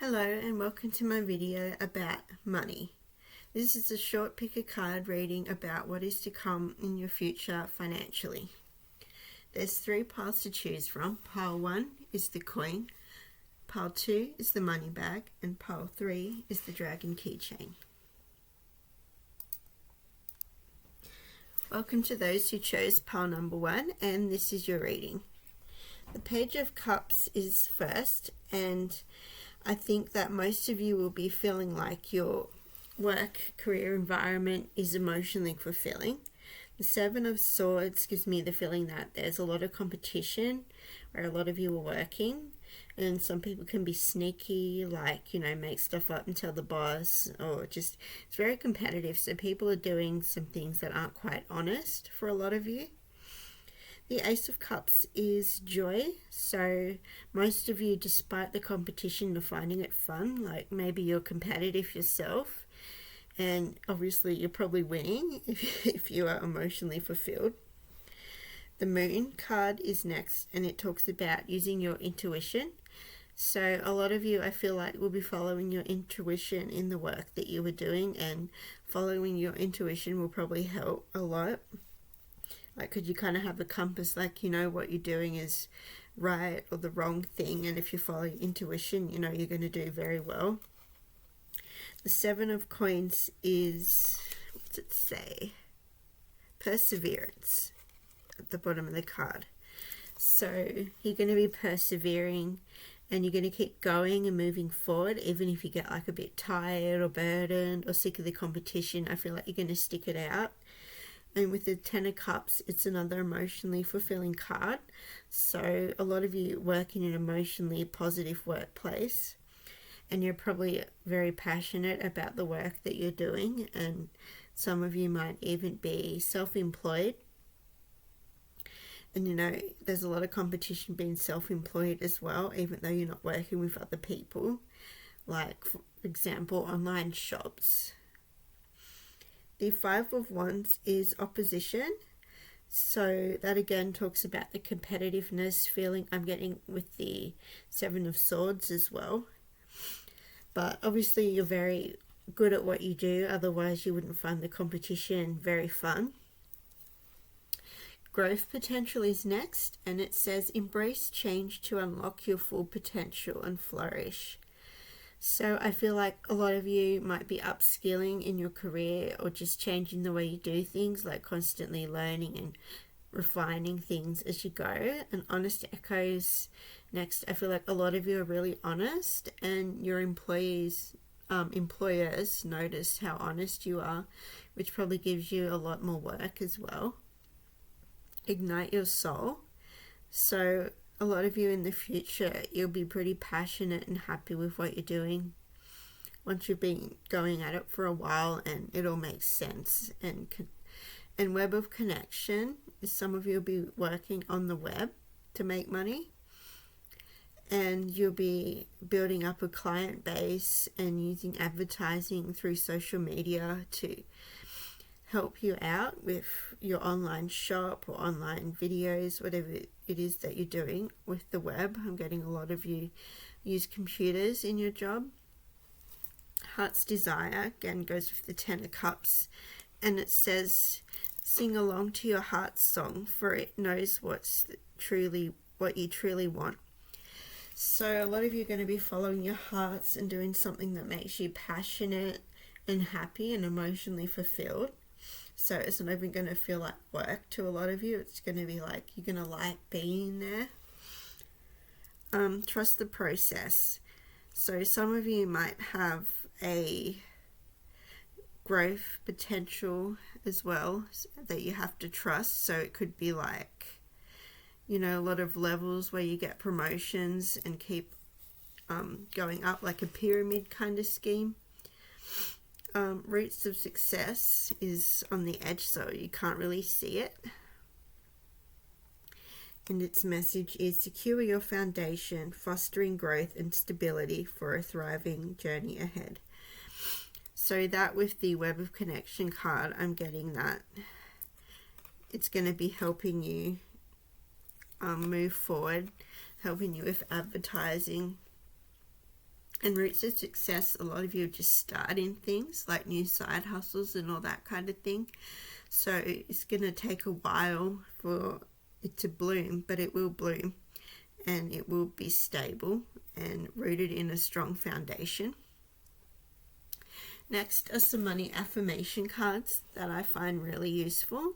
Hello and welcome to my video about money. This is a short pick a card reading about what is to come in your future financially. There's 3 piles to choose from. Pile 1 is the coin, pile 2 is the money bag, and pile 3 is the dragon keychain. Welcome to those who chose pile number 1, and this is your reading. The Page of Cups is first, and I think that most of you will be feeling like your work career environment is emotionally fulfilling. The 7 of Swords gives me the feeling that there's a lot of competition where a lot of you are working, and some people can be sneaky, like, make stuff up and tell the boss, or just it's very competitive. So people are doing some things that aren't quite honest for a lot of you. The Ace of Cups is joy, so most of you, despite the competition, are finding it fun. Like maybe you're competitive yourself, and obviously you're probably winning if you are emotionally fulfilled. The Moon card is next, and it talks about using your intuition. So a lot of you, I feel like, will be following your intuition in the work that you are doing, and following your intuition will probably help a lot. Like, could you kind of have a compass, like, what you're doing is right or the wrong thing, and if you follow your intuition, you're going to do very well. The 7 of Coins is, what's it say? Perseverance at the bottom of the card. So you're going to be persevering, and you're going to keep going and moving forward, even if you get like a bit tired or burdened or sick of the competition. I feel like you're going to stick it out. And with the 10 of Cups, it's another emotionally fulfilling card. So a lot of you work in an emotionally positive workplace, and you're probably very passionate about the work that you're doing. And some of you might even be self-employed. And there's a lot of competition being self-employed as well, even though you're not working with other people. Like, for example, online shops. The 5 of Wands is opposition. So that again talks about the competitiveness feeling I'm getting with the 7 of Swords as well. But obviously you're very good at what you do, otherwise you wouldn't find the competition very fun. Growth potential is next, and it says embrace change to unlock your full potential and flourish. So I feel like a lot of you might be upskilling in your career, or just changing the way you do things, like constantly learning and refining things as you go. And honest echoes next. I feel like a lot of you are really honest, and your employers notice how honest you are, which probably gives you a lot more work as well. Ignite your soul. So a lot of you in the future, you'll be pretty passionate and happy with what you're doing once you've been going at it for a while and it all makes sense. And web of connection is some of you will be working on the web to make money, and you'll be building up a client base and using advertising through social media to help you out with your online shop or online videos, whatever it is that you're doing with the web. I'm getting a lot of you use computers in your job. Heart's Desire again goes with the 10 of Cups, and it says sing along to your heart's song, for it knows what you truly want. So a lot of you are going to be following your hearts and doing something that makes you passionate and happy and emotionally fulfilled. So it's not even going to feel like work to a lot of you. It's going to be like you're going to like being there. Trust the process. So some of you might have a growth potential as well that you have to trust. So it could be like, a lot of levels where you get promotions and keep going up, like a pyramid kind of scheme. Roots of success is on the edge, so you can't really see it. And its message is secure your foundation, fostering growth and stability for a thriving journey ahead. So that with the web of connection card, I'm getting that it's going to be helping you move forward, helping you with advertising, And roots of success, a lot of you are just starting things like new side hustles and all that kind of thing. So it's going to take a while for it to bloom, but it will bloom and it will be stable and rooted in a strong foundation. Next are some money affirmation cards that I find really useful.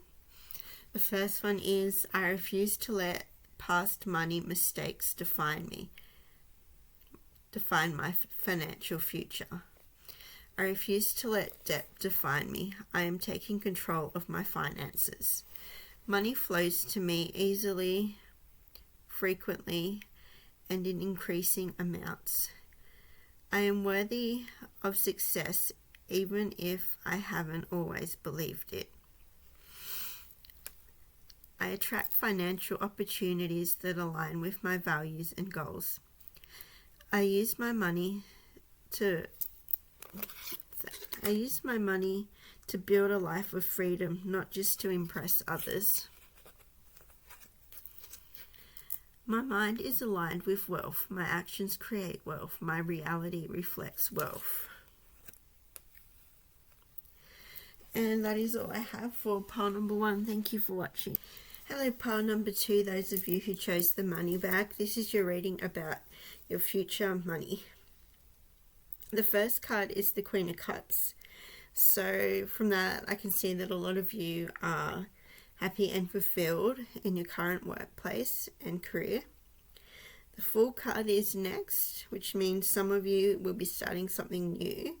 The first one is, I refuse to let past money mistakes define my financial future. I refuse to let debt define me. I am taking control of my finances. Money flows to me easily, frequently, and in increasing amounts. I am worthy of success even if I haven't always believed it. I attract financial opportunities that align with my values and goals. I use my money to build a life of freedom, not just to impress others. My mind is aligned with wealth. My actions create wealth. My reality reflects wealth. And that is all I have for pile number 1. Thank you for watching. Hello, pile number 2, those of you who chose the money bag. This is your reading about your future money. The first card is the Queen of Cups. So from that, I can see that a lot of you are happy and fulfilled in your current workplace and career. The Fool card is next, which means some of you will be starting something new,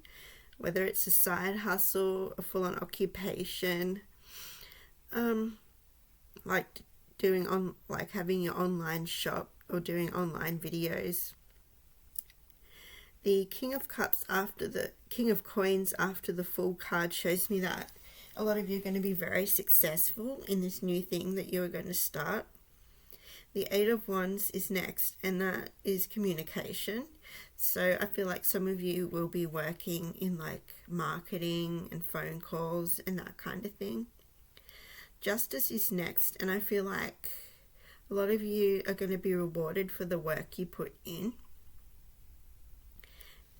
whether it's a side hustle, a full-on occupation, like having your online shop or doing online videos. The King of Cups after the King of Coins after the Fool card shows me that a lot of you are going to be very successful in this new thing that you are going to start. The Eight of Wands is next, and that is communication. So I feel like some of you will be working in like marketing and phone calls and that kind of thing. Justice is next, and I feel like a lot of you are going to be rewarded for the work you put in.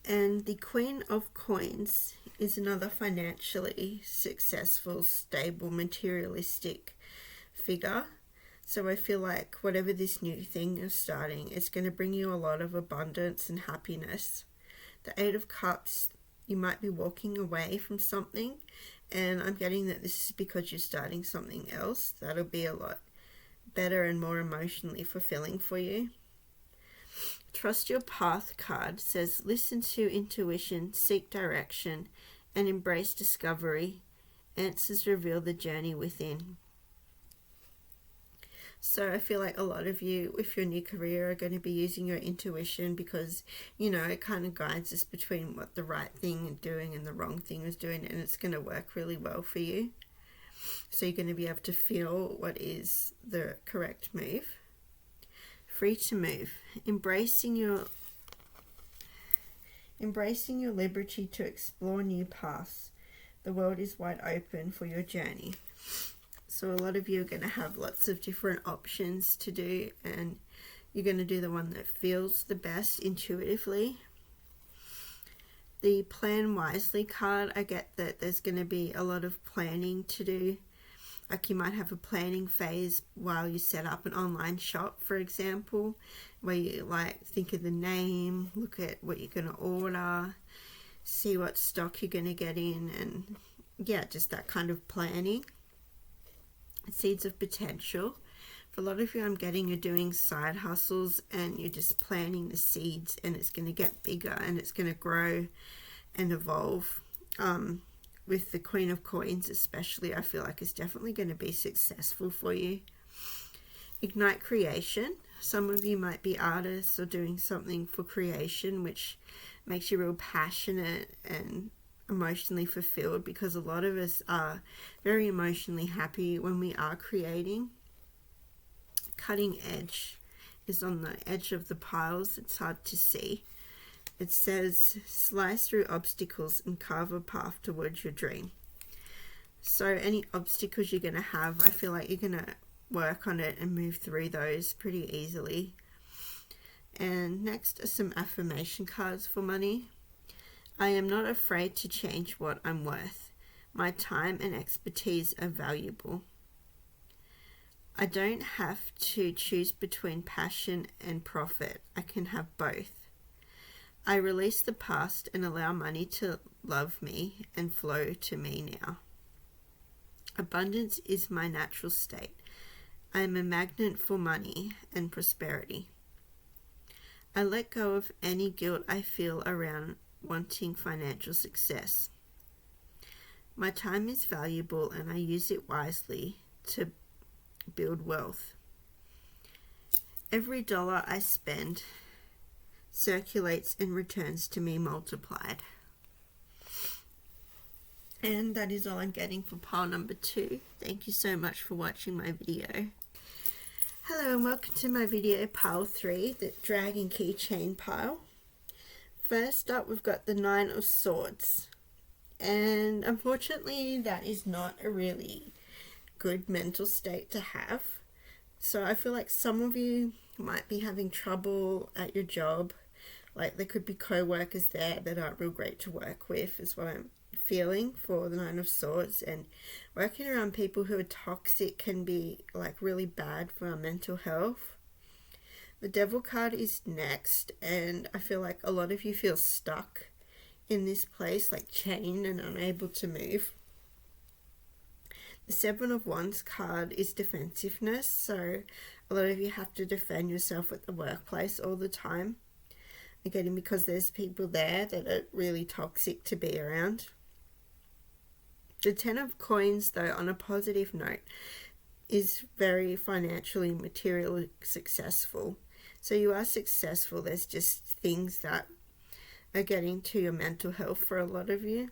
And the Queen of Coins is another financially successful, stable, materialistic figure. So I feel like whatever this new thing you're starting, it's going to bring you a lot of abundance and happiness. The Eight of Cups, you might be walking away from something, and I'm getting that this is because you're starting something else that'll be a lot better and more emotionally fulfilling for you. Trust Your Path card says, listen to intuition, seek direction, and embrace discovery. Answers reveal the journey within. So I feel like a lot of you with your new career are going to be using your intuition because, you know, it kind of guides us between what the right thing is doing and the wrong thing is doing, and it's going to work really well for you. So you're going to be able to feel what is the correct move. Free to move. Embracing your liberty to explore new paths. The world is wide open for your journey. So a lot of you are going to have lots of different options to do, and you're going to do the one that feels the best intuitively. The Plan Wisely card, I get that there's going to be a lot of planning to do. Like you might have a planning phase while you set up an online shop, for example, where you like think of the name, look at what you're going to order, see what stock you're going to get in, and yeah, just that kind of planning. Seeds of potential. For a lot of you, I'm getting you're doing side hustles and you're just planting the seeds, and it's going to get bigger and it's going to grow and evolve. With the Queen of Coins especially, I feel like it's definitely going to be successful for you. Ignite creation. Some of you might be artists or doing something for creation which makes you real passionate and emotionally fulfilled, because a lot of us are very emotionally happy when we are creating. Cutting edge is on the edge of the piles. It's hard to see. It says, slice through obstacles and carve a path towards your dream. So any obstacles you're going to have, I feel like you're going to work on it and move through those pretty easily. And next are some affirmation cards for money. I am not afraid to change what I'm worth. My time and expertise are valuable. I don't have to choose between passion and profit. I can have both. I release the past and allow money to love me and flow to me now. Abundance is my natural state. I am a magnet for money and prosperity. I let go of any guilt I feel around wanting financial success. My time is valuable and I use it wisely to build wealth. Every dollar I spend circulates and returns to me multiplied. And that is all I'm getting for pile number 2. Thank you so much for watching my video. Hello and welcome to my video pile 3, the dragon keychain pile. First up, we've got the 9 of Swords. And unfortunately, that is not a really good mental state to have. So I feel like some of you might be having trouble at your job. Like there could be co-workers there that aren't real great to work with, is what I'm feeling for the 9 of Swords. And working around people who are toxic can be like really bad for our mental health. The Devil card is next, and I feel like a lot of you feel stuck in this place, like chained and unable to move. The 7 of Wands card is defensiveness, so a lot of you have to defend yourself at the workplace all the time. Again, because there's people there that are really toxic to be around. The 10 of Coins, though, on a positive note, is very financially, materially successful. So you are successful, there's just things that are getting to your mental health for a lot of you.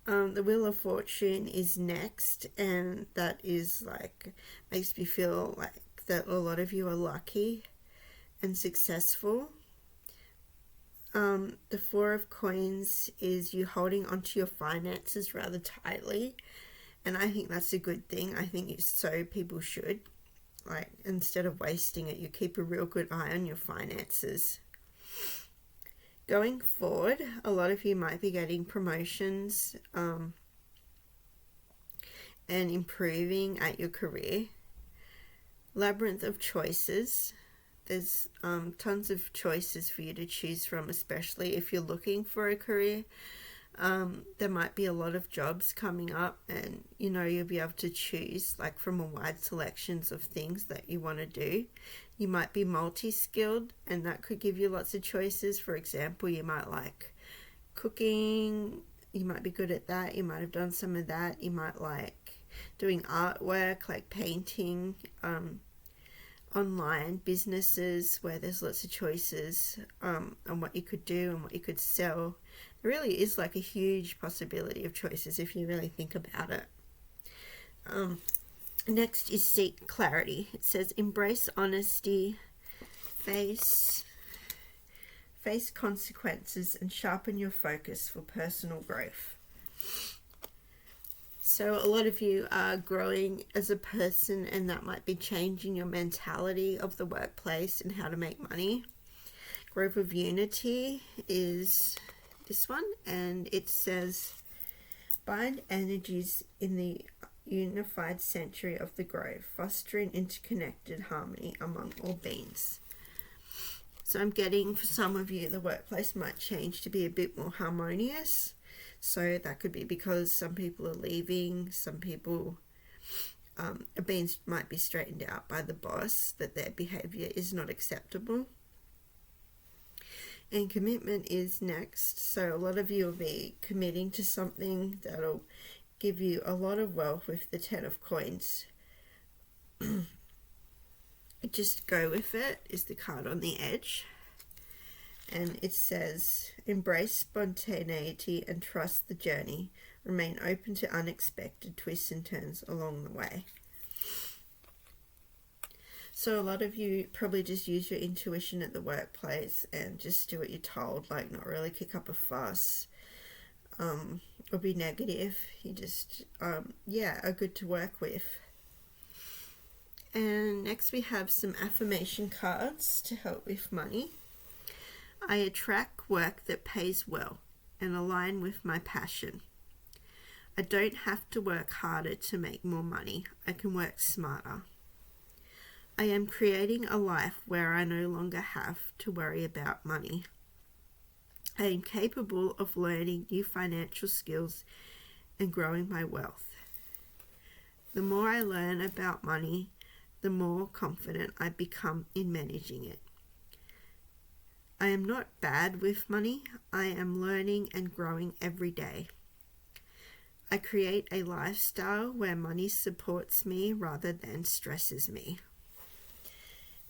The Wheel of Fortune is next, and that is like, makes me feel like that a lot of you are lucky and successful. The 4 of Coins is you holding onto your finances rather tightly, and I think that's a good thing. I think so people should, like, instead of wasting it, you keep a real good eye on your finances. Going forward, a lot of you might be getting promotions and improving at your career. Labyrinth of choices. There's tons of choices for you to choose from, especially if you're looking for a career. There might be a lot of jobs coming up, and you'll be able to choose like from a wide selections of things that you want to do. You might be multi-skilled, and that could give you lots of choices. For example, you might like cooking, you might be good at that, you might have done some of that, you might like doing artwork like painting, online businesses where there's lots of choices on what you could do and what you could sell. There really is like a huge possibility of choices if you really think about it. Next is seek clarity. It says embrace honesty, face consequences, and sharpen your focus for personal growth. So a lot of you are growing as a person, and that might be changing your mentality of the workplace and how to make money. Grove of Unity is this one, and it says bind energies in the unified century of the grove, fostering interconnected harmony among all beings. So I'm getting, for some of you, the workplace might change to be a bit more harmonious. So that could be because some people are leaving, some people might be straightened out by the boss, that their behavior is not acceptable. And commitment is next. So a lot of you will be committing to something that'll give you a lot of wealth with the 10 of Coins. Just go with it is the card on the edge. And it says, embrace spontaneity and trust the journey. Remain open to unexpected twists and turns along the way. So a lot of you probably just use your intuition at the workplace and just do what you're told, like not really kick up a fuss or be negative. You just, are good to work with. And next we have some affirmation cards to help with money. I attract work that pays well and align with my passion. I don't have to work harder to make more money. I can work smarter. I am creating a life where I no longer have to worry about money. I am capable of learning new financial skills and growing my wealth. The more I learn about money, the more confident I become in managing it. I am not bad with money. I am learning and growing every day. I create a lifestyle where money supports me rather than stresses me.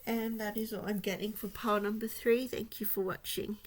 And that is all I'm getting for pile number 3. Thank you for watching.